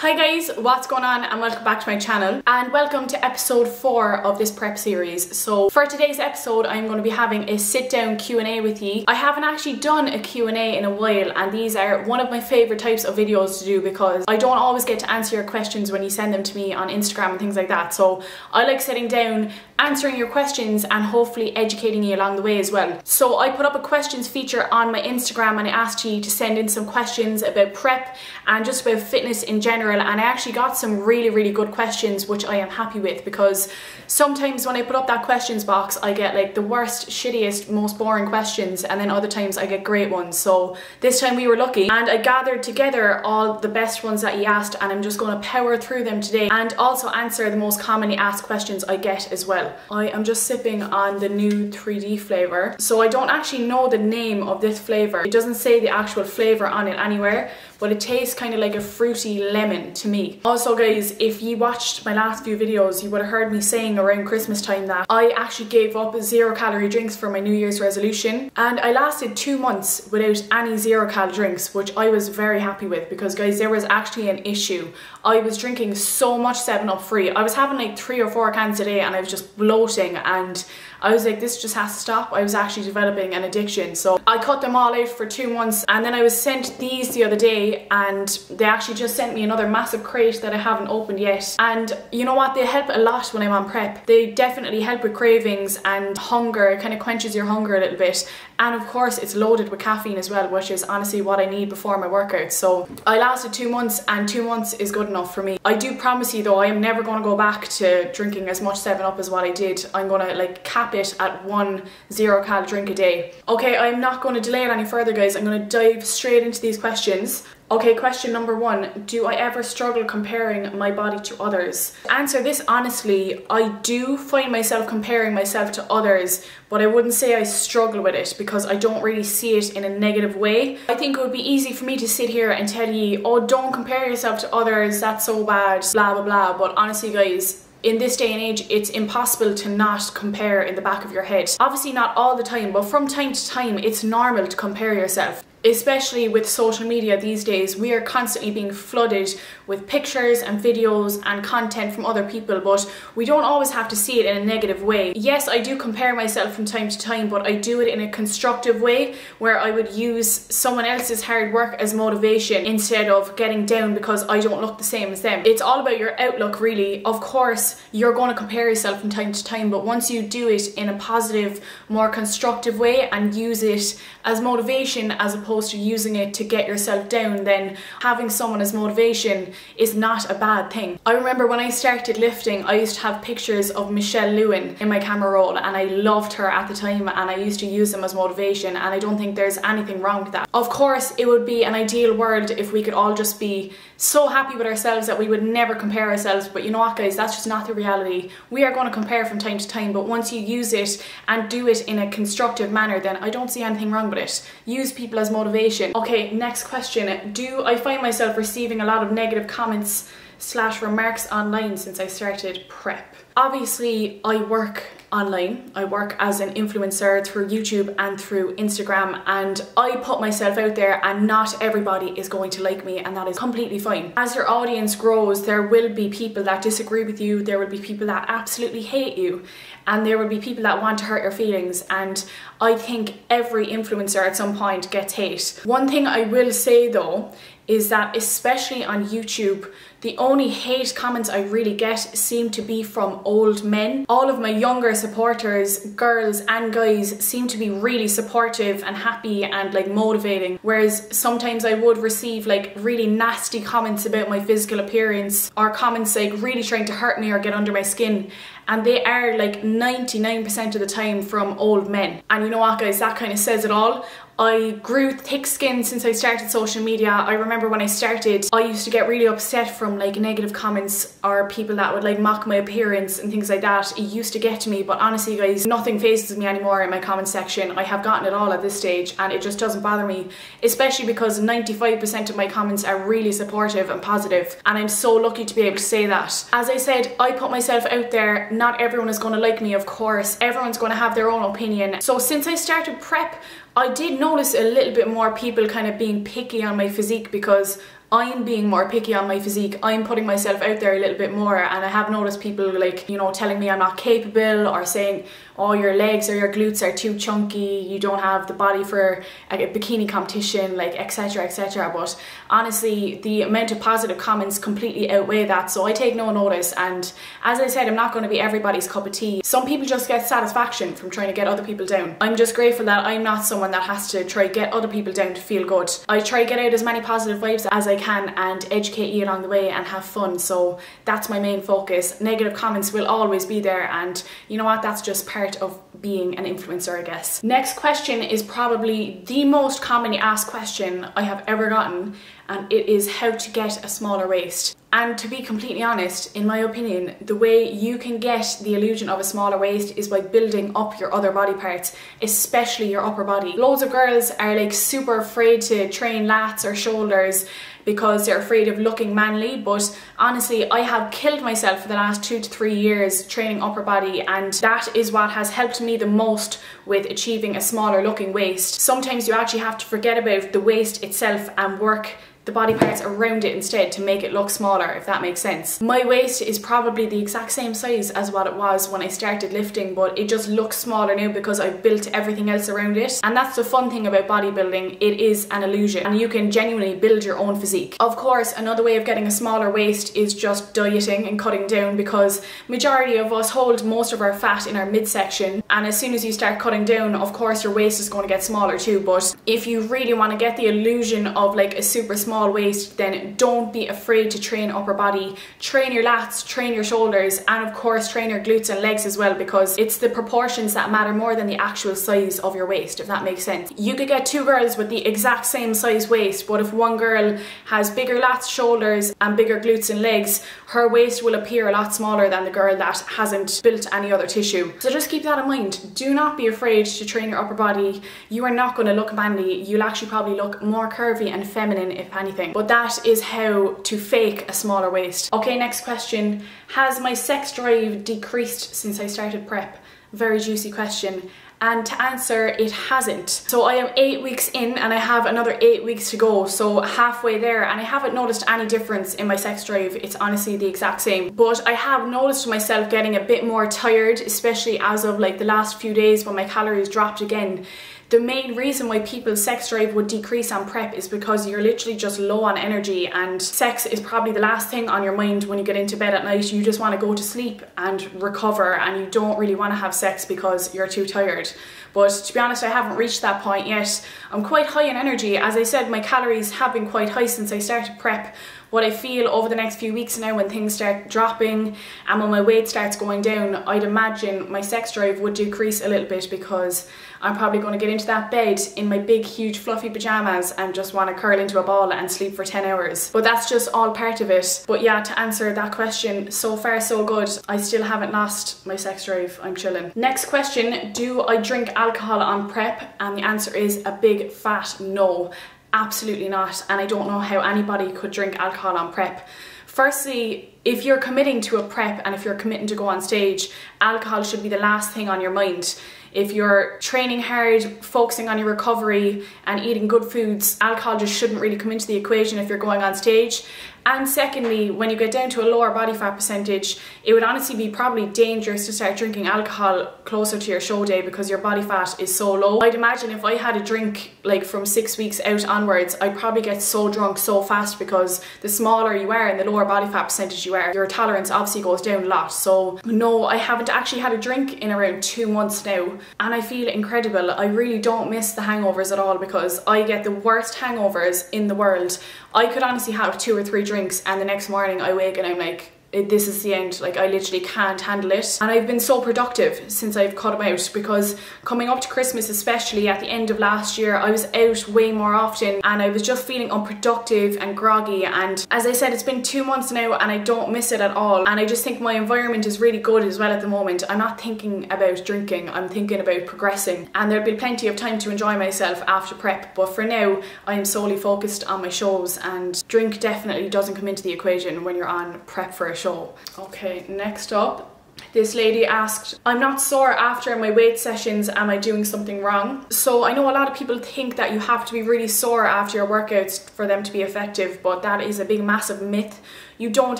Hi guys, what's going on, and welcome back to my channel, and welcome to episode 4 of this prep series. So for today's episode I'm going to be having a sit down Q&A with you. I haven't actually done a Q&A in a while, and these are one of my favourite types of videos to do because I don't always get to answer your questions when you send them to me on Instagram and things like that. So I like sitting down, answering your questions and hopefully educating you along the way as well. So I put up a questions feature on my Instagram and I asked you to send in some questions about prep and just about fitness in general, and I actually got some really good questions which I am happy with, because sometimes when I put up that questions box I get like the worst, shittiest, most boring questions, and then other times I get great ones. So this time we were lucky and I gathered together all the best ones that you asked, and I'm just going to power through them today and also answer the most commonly asked questions I get as well. I am just sipping on the new 3D flavour. So I don't actually know the name of this flavour. It doesn't say the actual flavour on it anywhere, but it tastes kind of like a fruity lemon to me. Also guys, if you watched my last few videos, you would have heard me saying around Christmas time that I actually gave up 0-calorie drinks for my New Year's resolution, and I lasted 2 months without any 0-cal drinks, which I was very happy with, because guys, there was actually an issue. I was drinking so much 7-Up free. I was having like 3 or 4 cans a day and I was just bloating, and I was like, this just has to stop. I was actually developing an addiction. So I cut them all out for 2 months, and then I was sent these the other day, and they actually just sent me another massive crate that I haven't opened yet. And you know what? They help a lot when I'm on prep. They definitely help with cravings and hunger. It kind of quenches your hunger a little bit. And of course it's loaded with caffeine as well, which is honestly what I need before my workout. So I lasted 2 months, and 2 months is good enough for me. I do promise you though, I am never going to go back to drinking as much 7-Up as what I did. I'm going to like cap it at 1 0-cal drink a day. Okay, I'm not going to delay it any further guys. I'm going to dive straight into these questions. Okay, question number 1. Do I ever struggle comparing my body to others? To answer this honestly, I do find myself comparing myself to others, but I wouldn't say I struggle with it because I don't really see it in a negative way. I think it would be easy for me to sit here and tell you, oh, don't compare yourself to others, that's so bad, blah blah blah, but honestly guys, in this day and age, it's impossible to not compare in the back of your head. Obviously not all the time, but from time to time, it's normal to compare yourself. Especially with social media these days, we are constantly being flooded with pictures and videos and content from other people, but we don't always have to see it in a negative way. Yes, I do compare myself from time to time, but I do it in a constructive way where I would use someone else's hard work as motivation instead of getting down because I don't look the same as them. It's all about your outlook really. Of course, you're going to compare yourself from time to time, but once you do it in a positive, more constructive way and use it as motivation as opposed to using it to get yourself down, then having someone as motivation is not a bad thing. I remember when I started lifting, I used to have pictures of Michelle Lewin in my camera roll, and I loved her at the time, and I used to use them as motivation, and I don't think there's anything wrong with that. Of course, it would be an ideal world if we could all just be so happy with ourselves that we would never compare ourselves, but you know what guys, that's just not the reality. We are going to compare from time to time, but once you use it and do it in a constructive manner, then I don't see anything wrong with it. Use people as motivation. Okay, next question. Do I find myself receiving a lot of negative comments / remarks online since I started prep? Obviously, I work online. I work as an influencer through YouTube and through Instagram, and I put myself out there, and not everybody is going to like me, and that is completely fine. As your audience grows, there will be people that disagree with you, there will be people that absolutely hate you, and there will be people that want to hurt your feelings, and I think every influencer at some point gets hate. One thing I will say though is that especially on YouTube, the only hate comments I really get seem to be from old men. All of my younger supporters, girls and guys, seem to be really supportive and happy and like motivating, whereas sometimes I would receive like really nasty comments about my physical appearance, or comments like really trying to hurt me or get under my skin, and they are like 99% of the time from old men. And you know what guys, that kind of says it all. I grew thick skin since I started social media. I remember when I started, I used to get really upset from like negative comments or people that would like mock my appearance and things like that. It used to get to me, but honestly guys, nothing faces me anymore in my comment section. I have gotten it all at this stage, and it just doesn't bother me, especially because 95% of my comments are really supportive and positive, and I'm so lucky to be able to say that. As I said, I put myself out there. Not everyone is going to like me, of course. Everyone's going to have their own opinion. So since I started prep, I did notice a little bit more people kind of being picky on my physique, because I'm being more picky on my physique. I'm putting myself out there a little bit more, and I have noticed people like, you know, telling me I'm not capable, or saying, oh, your legs or your glutes are too chunky, you don't have the body for a bikini competition, like etc, etc. But honestly, the amount of positive comments completely outweigh that, so I take no notice. And as I said, I'm not going to be everybody's cup of tea. Some people just get satisfaction from trying to get other people down. I'm just grateful that I'm not someone that has to try to get other people down to feel good. I try to get out as many positive vibes as I can and educate you along the way and have fun, so that's my main focus. Negative comments will always be there, and you know what, that's just part of being an influencer, I guess. Next question is probably the most commonly asked question I have ever gotten, and it is how to get a smaller waist. And to be completely honest, in my opinion, the way you can get the illusion of a smaller waist is by building up your other body parts, especially your upper body. Loads of girls are like super afraid to train lats or shoulders because they're afraid of looking manly, but honestly, I have killed myself for the last 2 to 3 years training upper body, and that is what has helped me the most with achieving a smaller looking waist. Sometimes you actually have to forget about the waist itself and work the body parts around it instead to make it look smaller, if that makes sense. My waist is probably the exact same size as what it was when I started lifting, but it just looks smaller now because I've built everything else around it. And that's the fun thing about bodybuilding, it is an illusion and you can genuinely build your own physique. Of course, another way of getting a smaller waist is just dieting and cutting down, because majority of us hold most of our fat in our midsection, and as soon as you start cutting down, of course your waist is going to get smaller too. But if you really want to get the illusion of like a super small waist, then don't be afraid to train upper body. Train your lats, train your shoulders, and of course train your glutes and legs as well, because it's the proportions that matter more than the actual size of your waist, if that makes sense. You could get 2 girls with the exact same size waist, but if one girl has bigger lats, shoulders and bigger glutes and legs, her waist will appear a lot smaller than the girl that hasn't built any other tissue. So just keep that in mind. Do not be afraid to train your upper body. You are not going to look manly. You'll actually probably look more curvy and feminine, if anything. But that is how to fake a smaller waist. Okay, next question. Has my sex drive decreased since I started prep? Very juicy question. And to answer, it hasn't. So I am 8 weeks in and I have another 8 weeks to go, so halfway there, and I haven't noticed any difference in my sex drive. It's honestly the exact same. But I have noticed myself getting a bit more tired, especially as of like the last few days when my calories dropped again. The main reason why people's sex drive would decrease on prep is because you're literally just low on energy, and sex is probably the last thing on your mind when you get into bed at night. You just want to go to sleep and recover, and you don't really want to have sex because you're too tired. But to be honest, I haven't reached that point yet. I'm quite high in energy. As I said, my calories have been quite high since I started prep. What I feel over the next few weeks now, when things start dropping and when my weight starts going down, I'd imagine my sex drive would decrease a little bit, because I'm probably going to get into that bed in my big huge fluffy pajamas and just want to curl into a ball and sleep for 10 hours. But that's just all part of it. But yeah, to answer that question, so far so good. I still haven't lost my sex drive. I'm chilling. Next question, do I drink alcohol on prep? And the answer is a big fat no. Absolutely not, and I don't know how anybody could drink alcohol on prep. Firstly, if you're committing to a prep and if you're committing to go on stage, alcohol should be the last thing on your mind. If you're training hard, focusing on your recovery and eating good foods, alcohol just shouldn't really come into the equation if you're going on stage. And secondly, when you get down to a lower body fat percentage, it would honestly be probably dangerous to start drinking alcohol closer to your show day because your body fat is so low. I'd imagine if I had a drink like from 6 weeks out onwards, I'd probably get so drunk so fast, because the smaller you are and the lower body fat percentage you are, your tolerance obviously goes down a lot. So no, I haven't actually had a drink in around 2 months now, and I feel incredible. I really don't miss the hangovers at all, because I get the worst hangovers in the world. I could honestly have 2 or 3 drinks and the next morning I wake and I'm like, this is the end. Like, I literally can't handle it. And I've been so productive since I've cut them out, because coming up to Christmas, especially at the end of last year, I was out way more often and I was just feeling unproductive and groggy. And as I said, it's been 2 months now and I don't miss it at all. And I just think my environment is really good as well at the moment. I'm not thinking about drinking, I'm thinking about progressing. And there'll be plenty of time to enjoy myself after prep. But for now, I am solely focused on my shows, and drink definitely doesn't come into the equation when you're on prep for a show. Okay, next up, This lady asked, I'm not sore after my weight sessions, am I doing something wrong? So I know a lot of people think that you have to be really sore after your workouts for them to be effective, but that is a big massive myth. You don't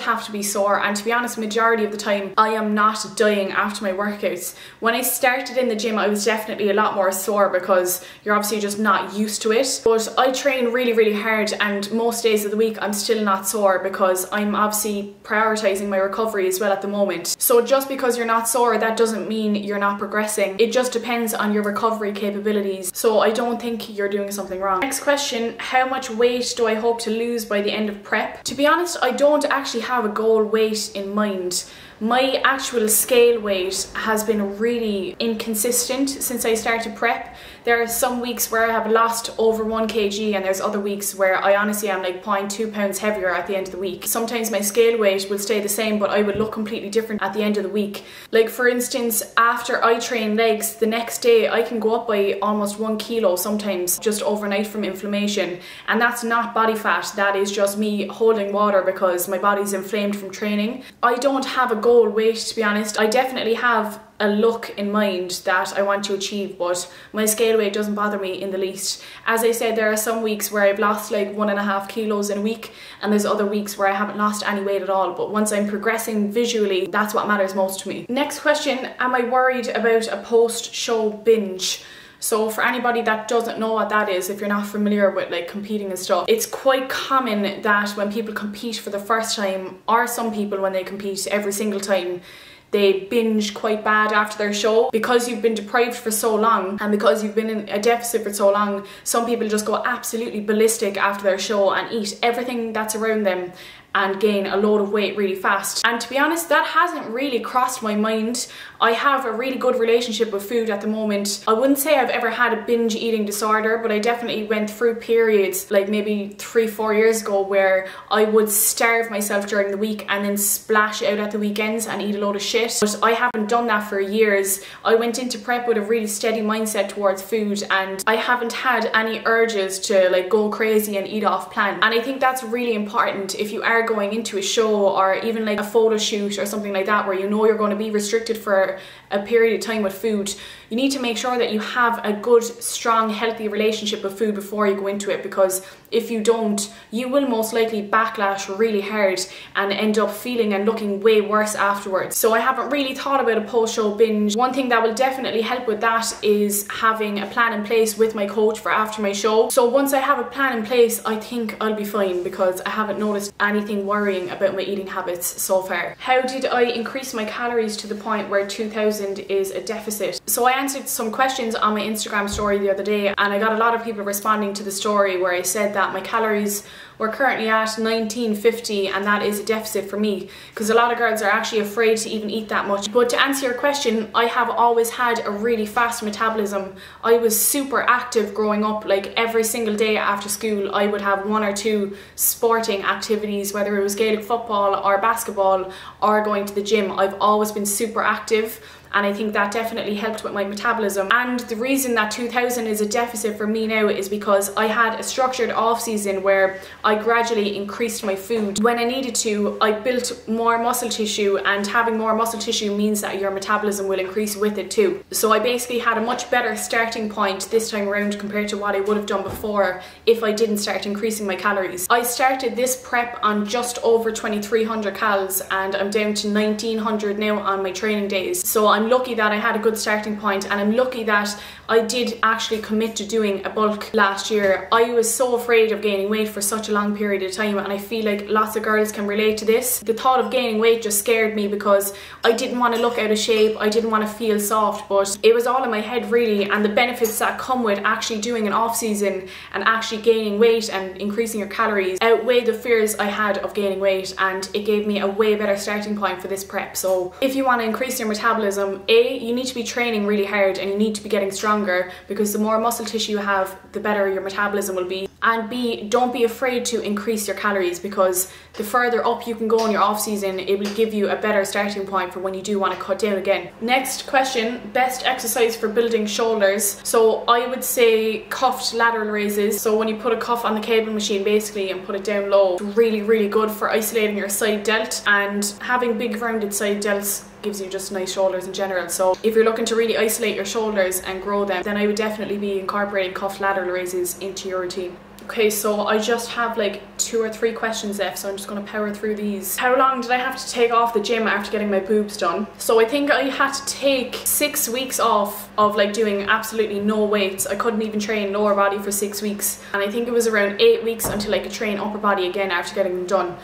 have to be sore, and to be honest, majority of the time I am not dying after my workouts. When I started in the gym, I was definitely a lot more sore because you're obviously just not used to it. But I train really hard, and most days of the week I'm still not sore because I'm obviously prioritizing my recovery as well at the moment. So just because you're not sore, that doesn't mean you're not progressing. It just depends on your recovery capabilities. So I don't think you're doing something wrong. Next question, how much weight do I hope to lose by the end of prep? To be honest, I don't actually have a goal weight in mind. My actual scale weight has been really inconsistent since I started prep. There are some weeks where I have lost over 1 kg and there's other weeks where I honestly am like 0.2 pounds heavier at the end of the week. Sometimes my scale weight will stay the same, but I would look completely different at the end of the week. Like for instance, after I train legs, the next day I can go up by almost 1 kilo sometimes just overnight from inflammation. And that's not body fat, that is just me holding water because my body's inflamed from training. I don't have a goal weight, to be honest. I definitely have a look in mind that I want to achieve, but my scale weight doesn't bother me in the least. As I said, there are some weeks where I've lost like 1.5 kilos in a week, and there's other weeks where I haven't lost any weight at all, but once I'm progressing visually, that's what matters most to me. Next question, am I worried about a post-show binge? So for anybody that doesn't know what that is, if you're not familiar with like competing and stuff, it's quite common that when people compete for the first time, or some people when they compete every single time, they binge quite bad after their show. Because you've been deprived for so long and because you've been in a deficit for so long, some people just go absolutely ballistic after their show and eat everything that's around them and gain a load of weight really fast. And to be honest, that hasn't really crossed my mind. I have a really good relationship with food at the moment. I wouldn't say I've ever had a binge eating disorder, but I definitely went through periods like maybe 3-4 years ago where I would starve myself during the week and then splash out at the weekends and eat a load of shit. But I haven't done that for years. I went into prep with a really steady mindset towards food, and I haven't had any urges to like go crazy and eat off plan. And I think that's really important if you are going into a show or even like a photo shoot or something like that where you know you're going to be restricted for a period of time with food. You need to make sure that you have a good, strong, healthy relationship with food before you go into it, because if you don't, you will most likely backlash really hard and end up feeling and looking way worse afterwards. So I haven't really thought about a post-show binge. One thing that will definitely help with that is having a plan in place with my coach for after my show. So once I have a plan in place, I think I'll be fine because I haven't noticed anything worrying about my eating habits so far. How did I increase my calories to the point where 2000 is a deficit? So I answered some questions on my Instagram story the other day, and I got a lot of people responding to the story where I said that my calories were currently at 1950 and that is a deficit for me, because a lot of girls are actually afraid to even eat that much. But to answer your question, I have always had a really fast metabolism. I was super active growing up. Like every single day after school I would have 1 or 2 sporting activities, whether it was Gaelic football or basketball or going to the gym. I've always been super active, and I think that definitely helped with my metabolism. And the reason that 2000 is a deficit for me now is because I had a structured off season where I gradually increased my food. When I needed to, I built more muscle tissue, and having more muscle tissue means that your metabolism will increase with it too. So I basically had a much better starting point this time around compared to what I would have done before if I didn't start increasing my calories. I started this prep on just over 2300 calories and I'm down to 1900 now on my training days. So I'm lucky that I had a good starting point, and I'm lucky that I did actually commit to doing a bulk last year. I was so afraid of gaining weight for such a long period of time, and I feel like lots of girls can relate to this. The thought of gaining weight just scared me because I didn't want to look out of shape, I didn't want to feel soft, but it was all in my head really, and the benefits that come with actually doing an off season and actually gaining weight and increasing your calories outweigh the fears I had of gaining weight, and it gave me a way better starting point for this prep. So if you want to increase your metabolism, you need to be training really hard and you need to be getting stronger, because the more muscle tissue you have, the better your metabolism will be. and B, don't be afraid to increase your calories, because the further up you can go in your off season, it will give you a better starting point for when you do want to cut down again. Next question, best exercise for building shoulders. So I would say cuffed lateral raises. So when you put a cuff on the cable machine basically and put it down low, it's really good for isolating your side delt, and having big rounded side delts gives you just nice shoulders in general. So if you're looking to really isolate your shoulders and grow them, then I would definitely be incorporating cuffed lateral raises into your routine. Okay, so I just have like 2 or 3 questions left, so I'm just going to power through these. How long did I have to take off the gym after getting my boobs done? So I think I had to take 6 weeks off of like doing absolutely no weights. I couldn't even train lower body for 6 weeks, and I think it was around 8 weeks until I could train upper body again after getting them done.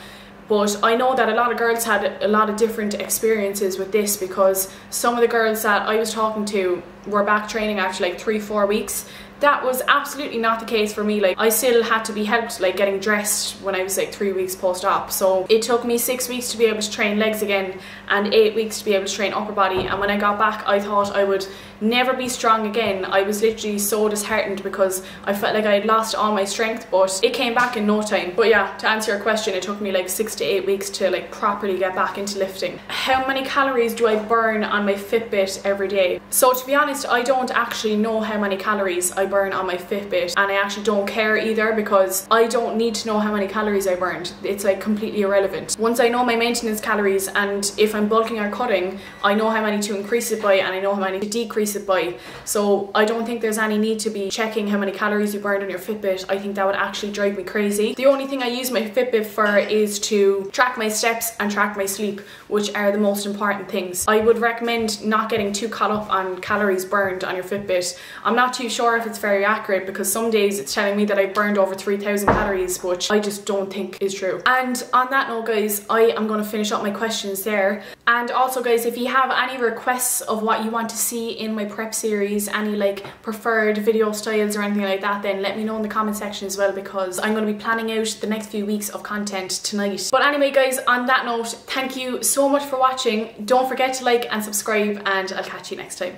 But I know that a lot of girls had a lot of different experiences with this, because some of the girls that I was talking to were back training after like 3-4 weeks. That was absolutely not the case for me. Like, I still had to be helped like getting dressed when I was like 3 weeks post-op. So it took me 6 weeks to be able to train legs again and 8 weeks to be able to train upper body. And when I got back, I thought I would never be strong again. I was literally so disheartened because I felt like I had lost all my strength, but it came back in no time. But yeah, to answer your question, it took me like 6 to 8 weeks to like properly get back into lifting. How many calories do I burn on my Fitbit every day? So to be honest, I don't actually know how many calories I burn on my Fitbit, and I actually don't care either, because I don't need to know how many calories I burned. It's like completely irrelevant. Once I know my maintenance calories, and if I'm bulking or cutting, I know how many to increase it by and I know how many to decrease it by. So I don't think there's any need to be checking how many calories you burned on your Fitbit. I think that would actually drive me crazy. The only thing I use my Fitbit for is to track my steps and track my sleep, which are the most important things. I would recommend not getting too caught up on calories burned on your Fitbit. I'm not too sure if it's very accurate, because some days it's telling me that I burned over 3,000 calories, which I just don't think is true. And on that note, guys, I am going to finish up my questions there. And also, guys, if you have any requests of what you want to see in my prep series, any like preferred video styles or anything like that, then let me know in the comment section as well, because I'm going to be planning out the next few weeks of content tonight. But anyway, guys, on that note, thank you so much for watching. Don't forget to like and subscribe, and I'll catch you next time.